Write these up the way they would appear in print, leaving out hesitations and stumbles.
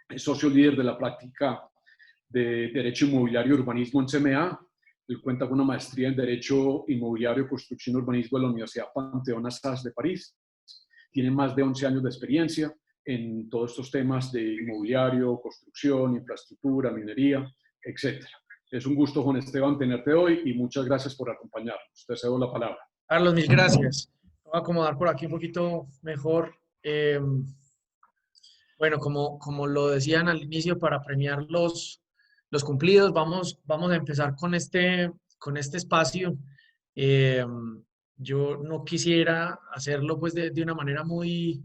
es socio líder de la práctica de Derecho Inmobiliario y Urbanismo en CMA. Él cuenta con una maestría en Derecho Inmobiliario, Construcción y Urbanismo de la Universidad Panthéon Assas de París. Tiene más de 11 años de experiencia en todos estos temas de inmobiliario, construcción, infraestructura, minería, etc. Es un gusto, Juan Esteban, tenerte hoy y muchas gracias por acompañarnos. Te cedo la palabra. Carlos, mil gracias. Voy a acomodar por aquí un poquito mejor. Bueno, como lo decían al inicio, para premiar los cumplidos, vamos a empezar con este espacio. Eh, yo no quisiera hacerlo pues de una manera muy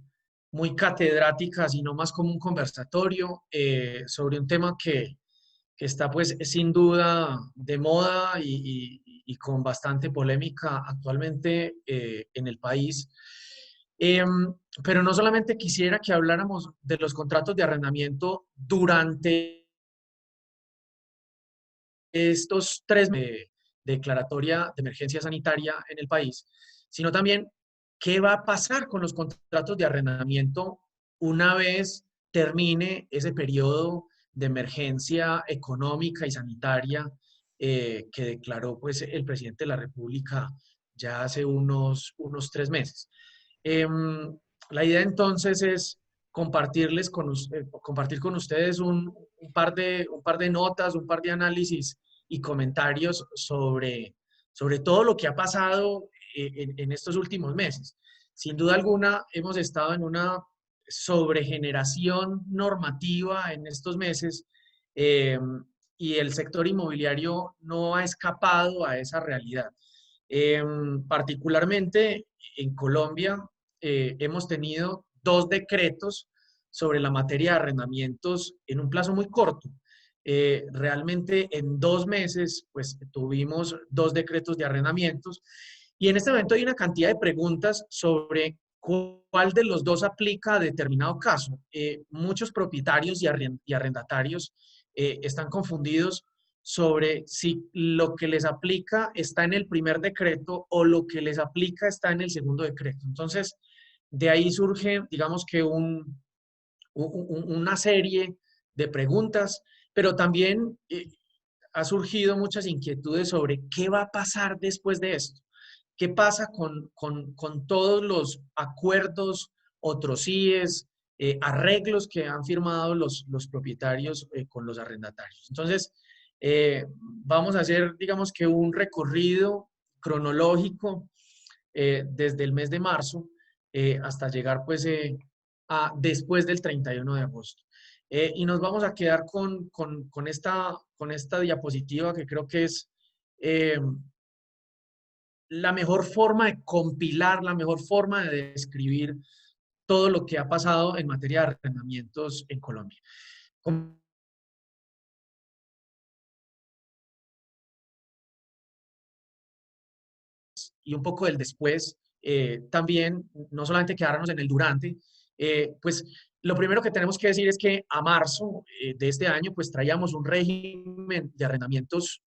catedrática, sino más como un conversatorio sobre un tema que está pues sin duda de moda y con bastante polémica actualmente en el país. Pero no solamente quisiera que habláramos de los contratos de arrendamiento durante estos 3 meses de declaratoria de emergencia sanitaria en el país, sino también qué va a pasar con los contratos de arrendamiento una vez termine ese periodo de emergencia económica y sanitaria que declaró pues, el presidente de la República ya hace unos 3 meses. La idea entonces es compartir con ustedes un par de notas, un par de análisis y comentarios sobre todo lo que ha pasado en estos últimos meses. Sin duda alguna, hemos estado en una sobregeneración normativa en estos meses eh, y el sector inmobiliario no ha escapado a esa realidad. Particularmente en Colombia, hemos tenido 2 decretos sobre la materia de arrendamientos en un plazo muy corto. Realmente en 2 meses, pues tuvimos 2 decretos de arrendamientos y en este momento hay una cantidad de preguntas sobre cuál de los 2 aplica a determinado caso. Muchos propietarios y arrendatarios están confundidos sobre si lo que les aplica está en el primer decreto o lo que les aplica está en el segundo decreto. Entonces, de ahí surge, digamos que una serie de preguntas, pero también ha surgido muchas inquietudes sobre qué va a pasar después de esto. ¿Qué pasa con todos los acuerdos o trocíes, arreglos que han firmado los propietarios con los arrendatarios? Entonces, vamos a hacer, digamos que un recorrido cronológico desde el mes de marzo hasta llegar pues a después del 31 de agosto. Y nos vamos a quedar con esta diapositiva que creo que es la mejor forma de compilar, la mejor forma de describir todo lo que ha pasado en materia de arrendamientos en Colombia. Y un poco del después, también, no solamente quedarnos en el durante, pues lo primero que tenemos que decir es que a marzo de este año, pues traíamos un régimen de arrendamientos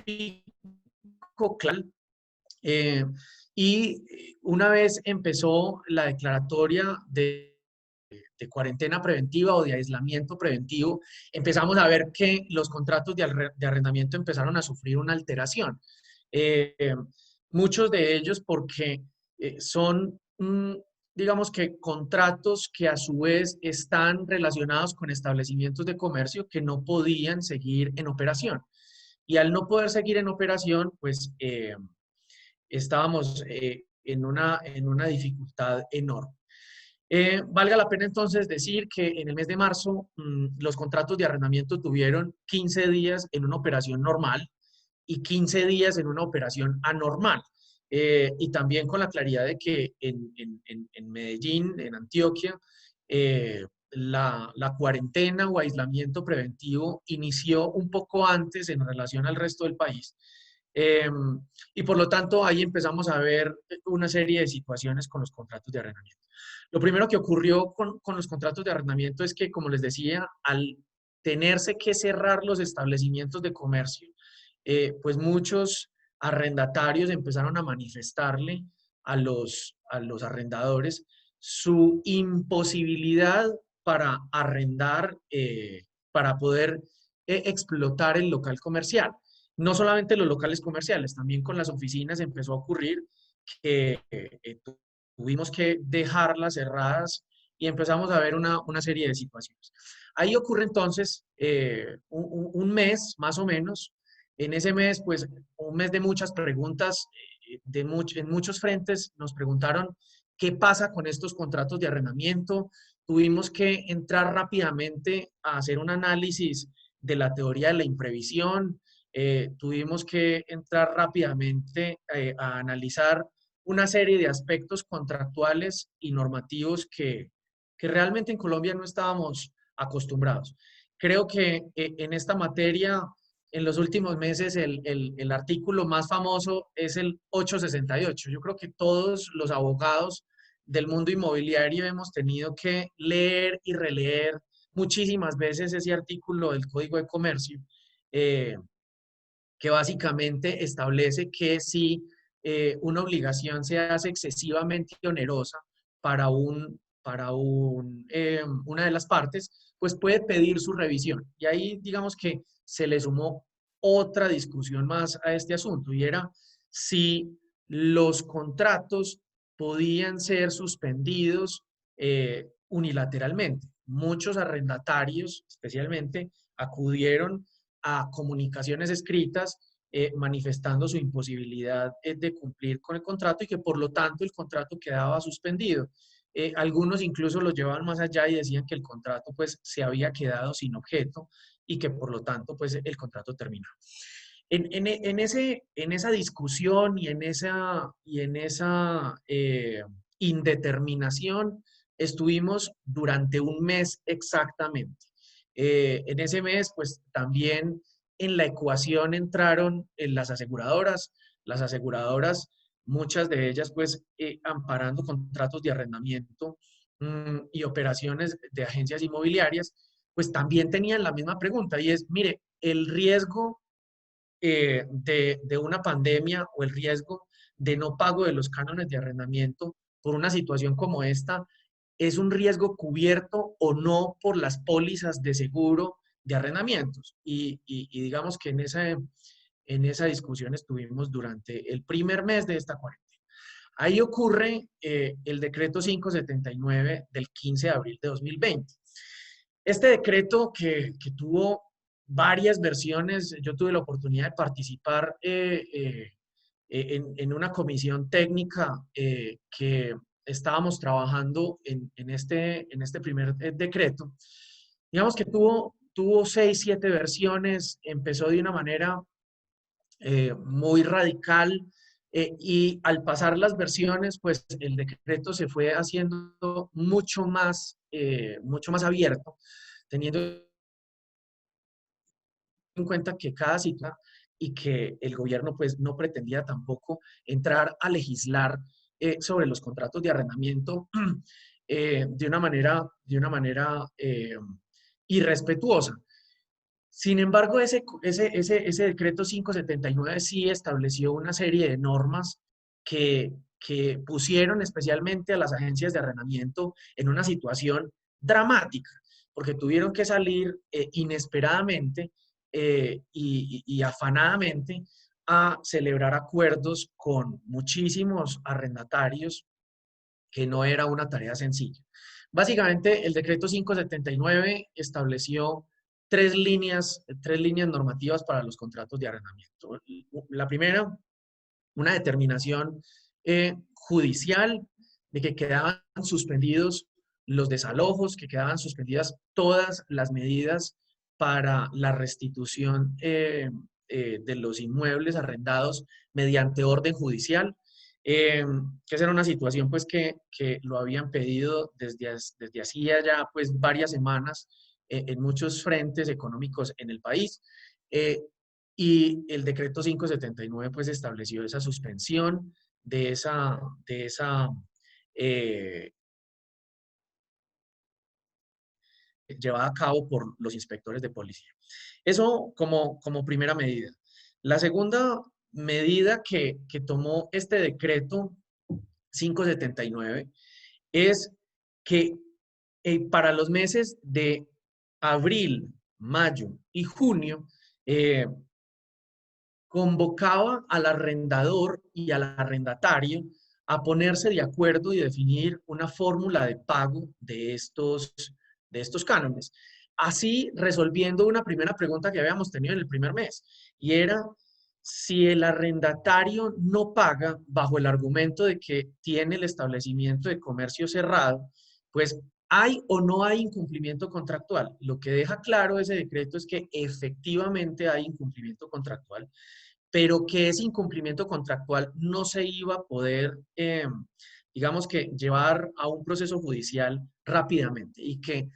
típico, claro, y una vez empezó la declaratoria de cuarentena preventiva o de aislamiento preventivo, empezamos a ver que los contratos de arrendamiento empezaron a sufrir una alteración. Muchos de ellos porque son, digamos que contratos que a su vez están relacionados con establecimientos de comercio que no podían seguir en operación. Y al no poder seguir en operación, pues estábamos en una dificultad enorme. Valga la pena entonces decir que en el mes de marzo los contratos de arrendamiento tuvieron 15 días en una operación normal y 15 días en una operación anormal. Y también con la claridad de que en Medellín, en Antioquia, la cuarentena o aislamiento preventivo inició un poco antes en relación al resto del país. Y por lo tanto, ahí empezamos a ver una serie de situaciones con los contratos de arrendamiento. Lo primero que ocurrió con los contratos de arrendamiento es que, como les decía, al tenerse que cerrar los establecimientos de comercio, pues muchos arrendatarios empezaron a manifestarle a los arrendadores su imposibilidad para arrendar, para poder explotar el local comercial. No solamente los locales comerciales, también con las oficinas empezó a ocurrir que tuvimos que dejarlas cerradas y empezamos a ver una serie de situaciones. Ahí ocurre entonces un mes más o menos. En ese mes, pues un mes de muchas preguntas, en muchos frentes nos preguntaron qué pasa con estos contratos de arrendamiento. Tuvimos que entrar rápidamente a hacer un análisis de la teoría de la imprevisión. Tuvimos que entrar rápidamente a analizar una serie de aspectos contractuales y normativos que realmente en Colombia no estábamos acostumbrados. Creo que en esta materia, en los últimos meses, el artículo más famoso es el 868. Yo creo que todos los abogados del mundo inmobiliario hemos tenido que leer y releer muchísimas veces ese artículo del Código de Comercio, eh, que básicamente establece que si una obligación se hace excesivamente onerosa para una de las partes, pues puede pedir su revisión. Y ahí digamos que se le sumó otra discusión más a este asunto, y era si los contratos podían ser suspendidos unilateralmente. Muchos arrendatarios, especialmente, acudieron a comunicaciones escritas manifestando su imposibilidad de cumplir con el contrato y que por lo tanto el contrato quedaba suspendido. Algunos incluso lo llevaban más allá y decían que el contrato pues se había quedado sin objeto y que por lo tanto pues el contrato terminó. En esa discusión y en esa indeterminación estuvimos durante un mes exactamente. En ese mes, pues también en la ecuación entraron las aseguradoras, muchas de ellas pues amparando contratos de arrendamiento y operaciones de agencias inmobiliarias, pues también tenían la misma pregunta y es, mire, el riesgo de una pandemia o el riesgo de no pago de los cánones de arrendamiento por una situación como esta, ¿es un riesgo cubierto o no por las pólizas de seguro de arrendamientos? Y digamos que en esa discusión estuvimos durante el primer mes de esta cuarentena. Ahí ocurre el decreto 579 del 15 de abril de 2020. Este decreto que tuvo varias versiones, yo tuve la oportunidad de participar en una comisión técnica que estábamos trabajando en este primer decreto. Digamos que tuvo 6, 7 versiones, empezó de una manera muy radical y al pasar las versiones, pues el decreto se fue haciendo mucho más abierto, teniendo en cuenta que cada cita y que el gobierno pues no pretendía tampoco entrar a legislar sobre los contratos de arrendamiento de una manera irrespetuosa. Sin embargo, ese decreto 579 sí estableció una serie de normas que pusieron especialmente a las agencias de arrendamiento en una situación dramática, porque tuvieron que salir inesperadamente y afanadamente a celebrar acuerdos con muchísimos arrendatarios, que no era una tarea sencilla. Básicamente, el decreto 579 estableció tres líneas normativas para los contratos de arrendamiento. La primera, una determinación judicial de que quedaban suspendidos los desalojos, que quedaban suspendidas todas las medidas para la restitución de los inmuebles arrendados mediante orden judicial, que esa era una situación pues que lo habían pedido desde hacía ya pues varias semanas en muchos frentes económicos en el país. Y el decreto 579 pues estableció esa suspensión de esa eh, llevada a cabo por los inspectores de policía. Eso como primera medida. La segunda medida que tomó este decreto 579 es que para los meses de abril, mayo y junio, convocaba al arrendador y al arrendatario a ponerse de acuerdo y definir una fórmula de pago de estos cánones. Así resolviendo una primera pregunta que habíamos tenido en el primer mes, y era si el arrendatario no paga bajo el argumento de que tiene el establecimiento de comercio cerrado, pues ¿hay o no hay incumplimiento contractual? Lo que deja claro ese decreto es que efectivamente hay incumplimiento contractual, pero que ese incumplimiento contractual no se iba a poder, digamos que, llevar a un proceso judicial rápidamente y que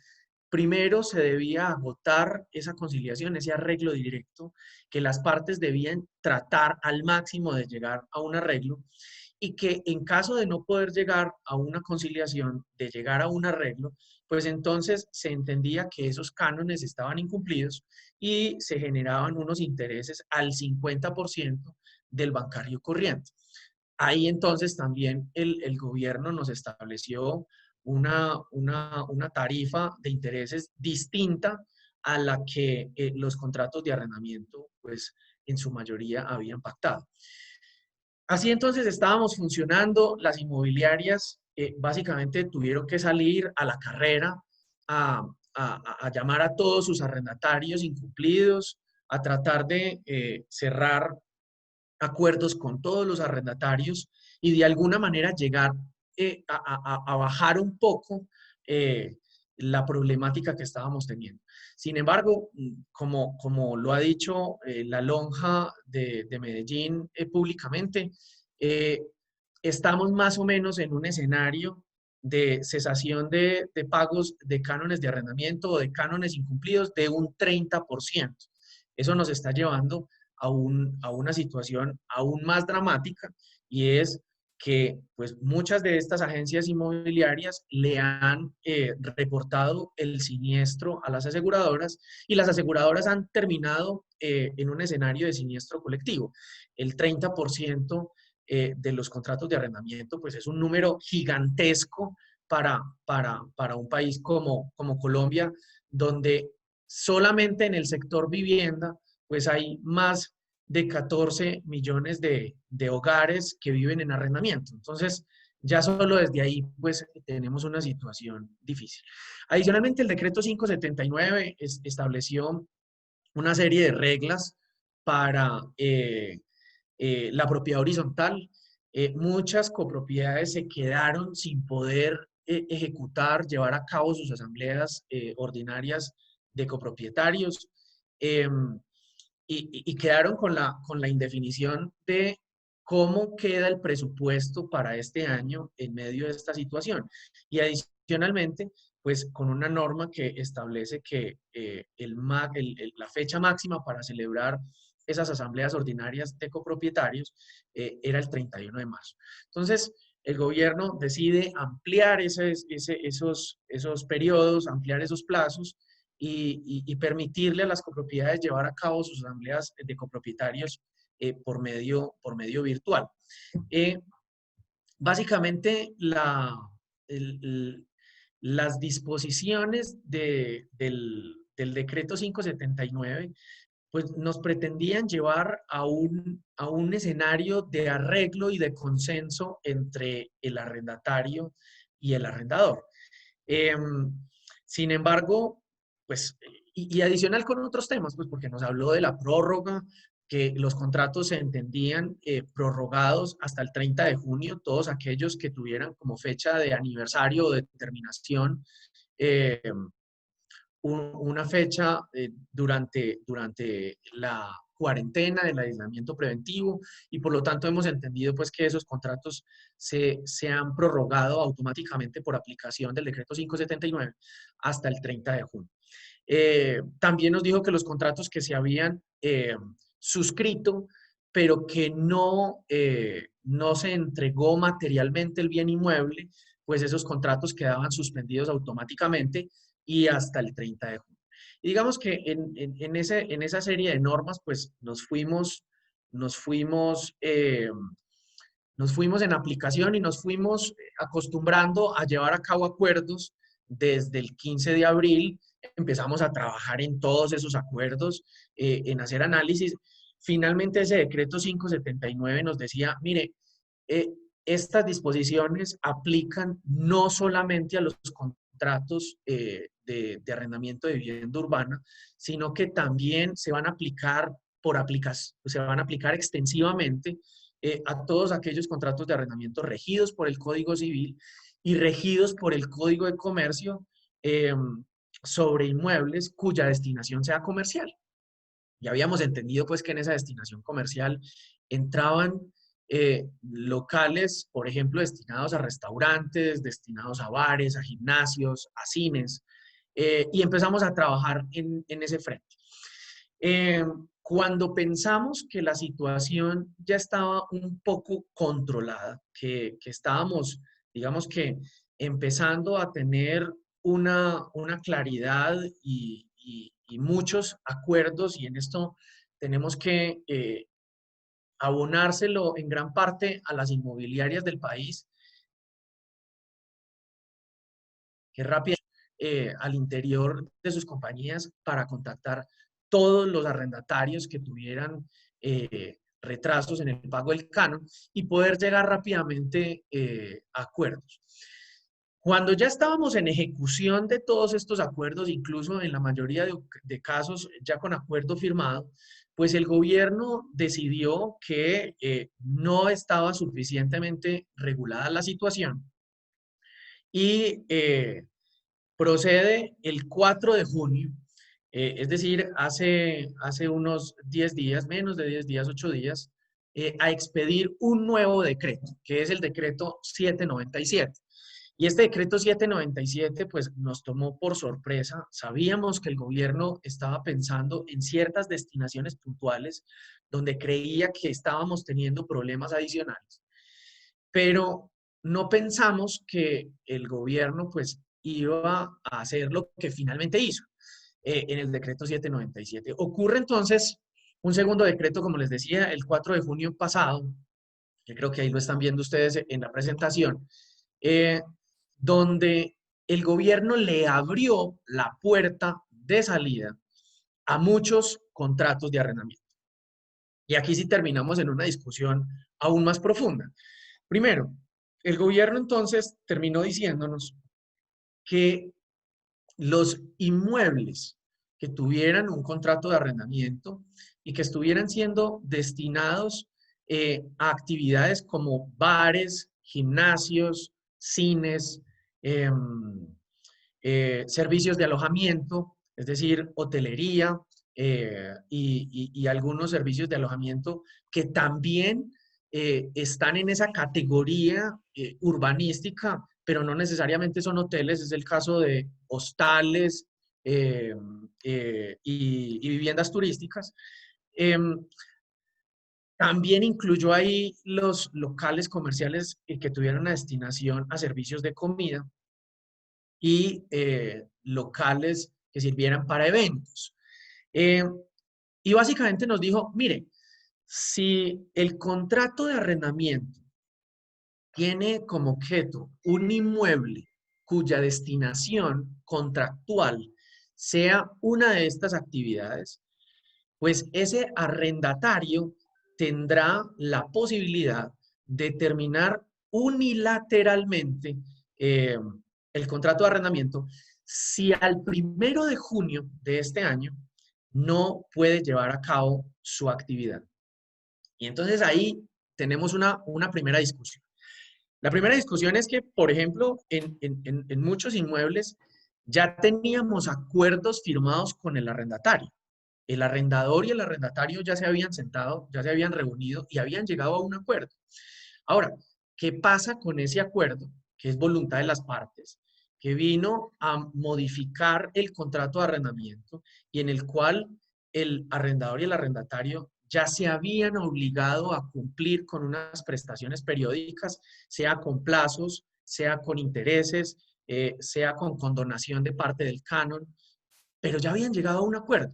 primero se debía agotar esa conciliación, ese arreglo directo, que las partes debían tratar al máximo de llegar a un arreglo y que en caso de no poder llegar a una conciliación, de llegar a un arreglo, pues entonces se entendía que esos cánones estaban incumplidos y se generaban unos intereses al 50% del bancario corriente. Ahí entonces también el gobierno nos estableció una tarifa de intereses distinta a la que los contratos de arrendamiento, pues en su mayoría habían pactado. Así entonces estábamos funcionando, las inmobiliarias básicamente tuvieron que salir a la carrera a llamar a todos sus arrendatarios incumplidos, a tratar de cerrar acuerdos con todos los arrendatarios y de alguna manera llegar a bajar un poco eh, la problemática que estábamos teniendo. Sin embargo, como lo ha dicho la lonja de Medellín públicamente, eh, estamos más o menos en un escenario de cesación de pagos de cánones de arrendamiento o de cánones incumplidos de un 30%. Eso nos está llevando a una situación aún más dramática, y es que pues muchas de estas agencias inmobiliarias le han reportado el siniestro a las aseguradoras y las aseguradoras han terminado en un escenario de siniestro colectivo. El 30% de los contratos de arrendamiento pues es un número gigantesco para un país como Colombia, donde solamente en el sector vivienda pues hay más de 14 millones de hogares que viven en arrendamiento. Entonces, ya solo desde ahí, pues, tenemos una situación difícil. Adicionalmente, el decreto 579 estableció una serie de reglas para la propiedad horizontal. Muchas copropiedades se quedaron sin poder ejecutar, llevar a cabo sus asambleas ordinarias de copropietarios. Y quedaron con la indefinición de cómo queda el presupuesto para este año en medio de esta situación. Y adicionalmente, pues con una norma que establece que la fecha máxima para celebrar esas asambleas ordinarias de copropietarios era el 31 de marzo. Entonces, el gobierno decide ampliar esos periodos, ampliar esos plazos, y permitirle a las copropiedades llevar a cabo sus asambleas de copropietarios por medio virtual. Básicamente, las disposiciones del decreto 579 pues nos pretendían llevar a un escenario de arreglo y de consenso entre el arrendatario y el arrendador. Sin embargo, pues, y adicional con otros temas, pues porque nos habló de la prórroga, que los contratos se entendían prorrogados hasta el 30 de junio, todos aquellos que tuvieran como fecha de aniversario o de terminación eh, una fecha durante la cuarentena del aislamiento preventivo, y por lo tanto hemos entendido pues que esos contratos se han prorrogado automáticamente por aplicación del decreto 579 hasta el 30 de junio. También nos dijo que los contratos que se habían suscrito, pero que no se entregó materialmente el bien inmueble, pues esos contratos quedaban suspendidos automáticamente y hasta el 30 de junio. Y digamos que en esa serie de normas, pues nos fuimos nos fuimos en aplicación y nos fuimos acostumbrando a llevar a cabo acuerdos desde el 15 de abril. Empezamos a trabajar en todos esos acuerdos, en hacer análisis. Finalmente ese decreto 579 nos decía, mire, eh, estas disposiciones aplican no solamente a los contratos de arrendamiento de vivienda urbana, sino que también se van a aplicar se van a aplicar extensivamente a todos aquellos contratos de arrendamiento regidos por el Código Civil y regidos por el Código de Comercio eh, sobre inmuebles cuya destinación sea comercial. Ya habíamos entendido pues que en esa destinación comercial entraban locales, por ejemplo, destinados a restaurantes, destinados a bares, a gimnasios, a cines, y empezamos a trabajar en ese frente. Cuando pensamos que la situación ya estaba un poco controlada, que estábamos, digamos que, empezando a tener una claridad y muchos acuerdos, y en esto tenemos que abonárselo en gran parte a las inmobiliarias del país, que rápidamente al interior de sus compañías para contactar todos los arrendatarios que tuvieran retrasos en el pago del canon y poder llegar rápidamente a acuerdos. Cuando ya estábamos en ejecución de todos estos acuerdos, incluso en la mayoría de casos ya con acuerdo firmado, pues el gobierno decidió que no estaba suficientemente regulada la situación y procede el 4 de junio, es decir, hace unos 10 días, menos de 10 días, 8 días, a expedir un nuevo decreto, que es el decreto 797. Y este decreto 797, pues nos tomó por sorpresa. Sabíamos que el gobierno estaba pensando en ciertas destinaciones puntuales donde creía que estábamos teniendo problemas adicionales, pero no pensamos que el gobierno pues iba a hacer lo que finalmente hizo en el decreto 797. Ocurre entonces un segundo decreto, como les decía, el 4 de junio pasado, que creo que ahí lo están viendo ustedes en la presentación, eh, donde el gobierno le abrió la puerta de salida a muchos contratos de arrendamiento. Y aquí sí terminamos en una discusión aún más profunda. Primero, el gobierno entonces terminó diciéndonos que los inmuebles que tuvieran un contrato de arrendamiento y que estuvieran siendo destinados a actividades como bares, gimnasios, cines, eh, servicios de alojamiento, es decir, hotelería y algunos servicios de alojamiento que también están en esa categoría urbanística, pero no necesariamente son hoteles, es el caso de hostales y viviendas turísticas. También incluyó ahí los locales comerciales que tuvieran una destinación a servicios de comida y locales que sirvieran para eventos. Eh, y básicamente nos dijo, mire, si el contrato de arrendamiento tiene como objeto un inmueble cuya destinación contractual sea una de estas actividades, pues ese arrendatario tendrá la posibilidad de terminar unilateralmente eh, el contrato de arrendamiento si al 1 de junio de este año no puede llevar a cabo su actividad. Y entonces ahí tenemos una primera discusión. La primera discusión es que, por ejemplo, en muchos inmuebles ya teníamos acuerdos firmados con el arrendatario. El arrendador y el arrendatario ya se habían sentado, ya se habían reunido y habían llegado a un acuerdo. Ahora, ¿qué pasa con ese acuerdo, que es voluntad de las partes, que vino a modificar el contrato de arrendamiento y en el cual el arrendador y el arrendatario ya se habían obligado a cumplir con unas prestaciones periódicas, sea con plazos, sea con intereses, sea con condonación de parte del canon, pero ya habían llegado a un acuerdo?